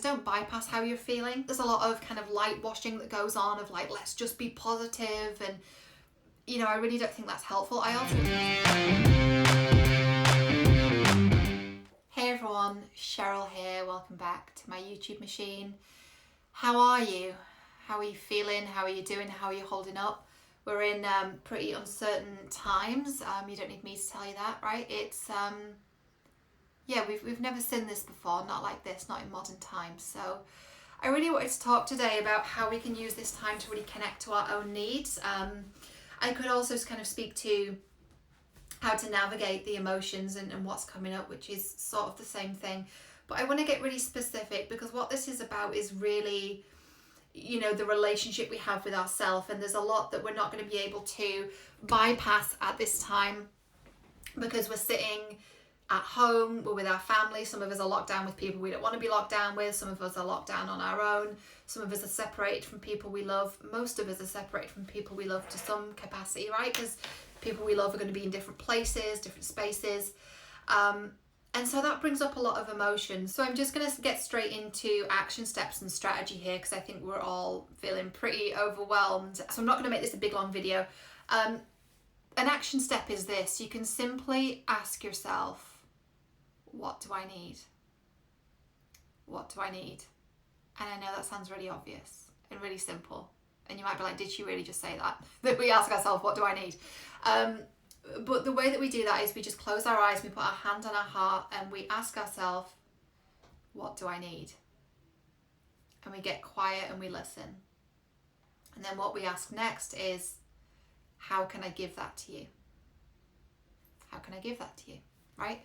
don't bypass how you're feeling. There's a lot of kind of light washing that goes on of like, let's just be positive, and you know, I really don't think that's helpful. Hey everyone, Cheryl here. Welcome back to my YouTube machine. How are you? How are you feeling? How are you doing? How are you holding up? We're in pretty uncertain times. You don't need me to tell you that, right? It's yeah, we've never seen this before, not like this, not in modern times. So I really wanted to talk today about how we can use this time to really connect to our own needs. I could also kind of speak to how to navigate the emotions and what's coming up, which is sort of the same thing. But I want to get really specific, because what this is about is really, you know, the relationship we have with ourselves. And there's a lot that we're not going to be able to bypass at this time, because we're sitting at home, we're with our family. Some of us are locked down with people we don't want to be locked down with. Some of us are locked down on our own. Some of us are separated from people we love. Most of us are separated from people we love to some capacity, right? Because people we love are going to be in different places, different spaces. And so that brings up a lot of emotions. So I'm just going to get straight into action steps and strategy here, because I think we're all feeling pretty overwhelmed. So I'm not going to make this a big long video. An action step is this. You can simply ask yourself, what do I need? What do I need? And I know that sounds really obvious and really simple. And you might be like, did she really just say that? That we ask ourselves, what do I need? But the way that we do that is we just close our eyes, we put our hand on our heart, and we ask ourselves, what do I need? And we get quiet and we listen. And then what we ask next is, how can I give that to you? How can I give that to you, right?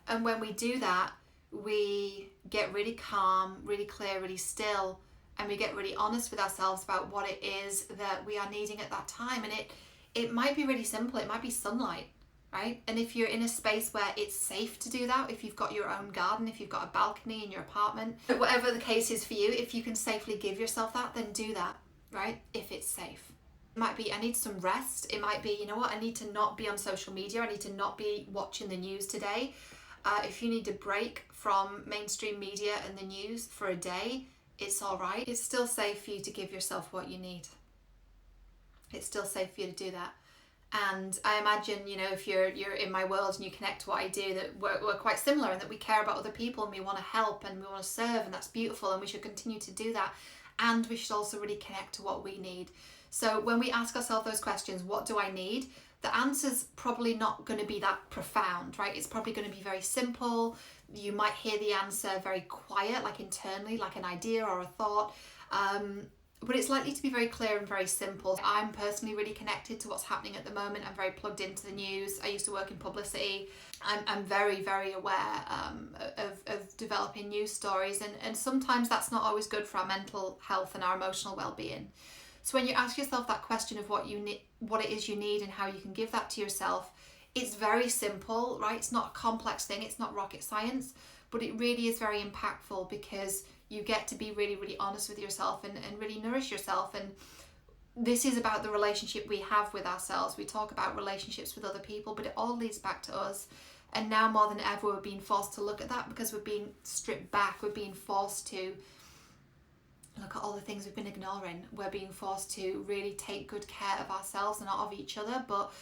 And when we do that, we get really calm, really clear, really still, and we get really honest with ourselves about what it is that we are needing at that time. And it might be really simple. It might be sunlight, right? And if you're in a space where it's safe to do that, if you've got your own garden, if you've got a balcony in your apartment, whatever the case is for you, if you can safely give yourself that, then do that, right? If it's safe. It might be, I need some rest. It might be, you know what, I need to not be on social media. I need to not be watching the news today. If you need a break from mainstream media and the news for a day, it's all right. It's still safe for you to give yourself what you need. It's still safe for you to do that. And I imagine, you know, if you're in my world and you connect to what I do, that we're quite similar, and that we care about other people and we want to help and we want to serve, and that's beautiful, and we should continue to do that. And we should also really connect to what we need. So when we ask ourselves those questions, what do I need? The answer's probably not going to be that profound, right? It's probably going to be very simple. You might hear the answer very quiet, like internally, like an idea or a thought. But it's likely to be very clear and very simple. I'm personally really connected to what's happening at the moment. I'm very plugged into the news. I used to work in publicity. I'm very, very aware of developing news stories. And sometimes that's not always good for our mental health and our emotional well-being. So when you ask yourself that question of what you need, what it is you need and how you can give that to yourself, it's very simple, right? It's not a complex thing. It's not rocket science, but it really is very impactful, because you get to be really, really honest with yourself and really nourish yourself. And this is about the relationship we have with ourselves. We talk about relationships with other people, but it all leads back to us. And now more than ever, we're being forced to look at that, because we're being stripped back. We're being forced to look at all the things we've been ignoring. We're being forced to really take good care of ourselves and not of each other, but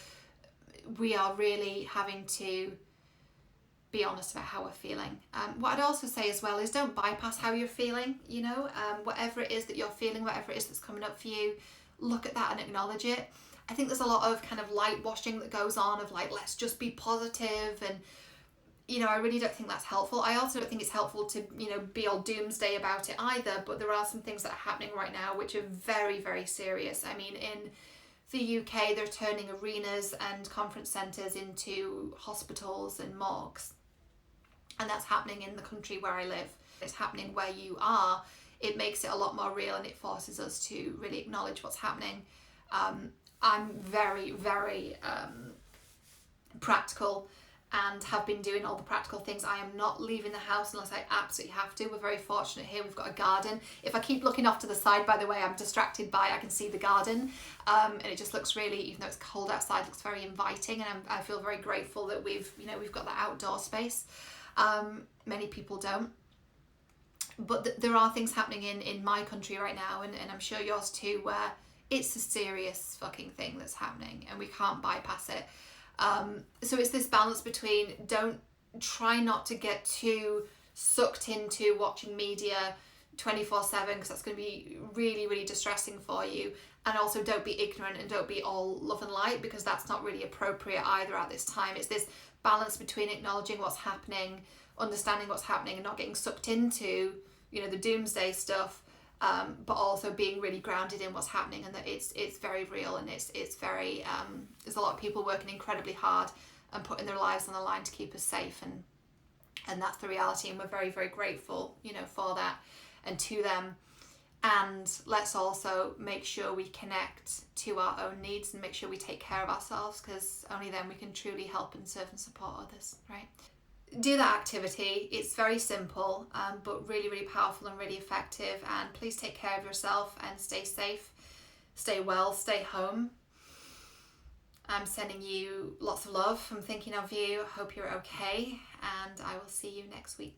we are really having to be honest about how we're feeling. What I'd also say as well is, don't bypass how you're feeling, you know, whatever it is that you're feeling, whatever it is that's coming up for you, look at that and acknowledge it. I think there's a lot of kind of light washing that goes on of like, let's just be positive, and you know, I really don't think that's helpful. I also don't think it's helpful to, you know, be all doomsday about it either, but there are some things that are happening right now which are very, very serious. I mean, in the UK, they're turning arenas and conference centres into hospitals and morgues. And that's happening in the country where I live. It's happening where you are. It makes it a lot more real, and it forces us to really acknowledge what's happening. I'm very, very practical, and have been doing all the practical things. I am not leaving the house unless I absolutely have to. We're very fortunate here. We've got a garden. If I keep looking off to the side, by the way, I'm distracted by, I can see the garden. And it just looks really, even though it's cold outside, it looks very inviting. And I feel very grateful that we've got that outdoor space. Many people don't. But there are things happening in my country right now, and I'm sure yours too, where it's a serious fucking thing that's happening and we can't bypass it. So it's this balance between don't try not to get too sucked into watching media 24/7, because that's going to be really, really distressing for you. And also don't be ignorant and don't be all love and light, because that's not really appropriate either at this time. It's this balance between acknowledging what's happening, understanding what's happening, and not getting sucked into, you know, the doomsday stuff, but also being really grounded in what's happening, and that it's very real, and it's very there's a lot of people working incredibly hard and putting their lives on the line to keep us safe, and that's the reality, and we're very, very grateful, you know, for that and to them. And let's also make sure we connect to our own needs and make sure we take care of ourselves, because only then we can truly help and serve and support others, right? Do that activity. It's very simple, but really, really powerful and really effective. And please take care of yourself and stay safe, stay well, stay home. I'm sending you lots of love. I'm thinking of you. I hope you're okay, and I will see you next week.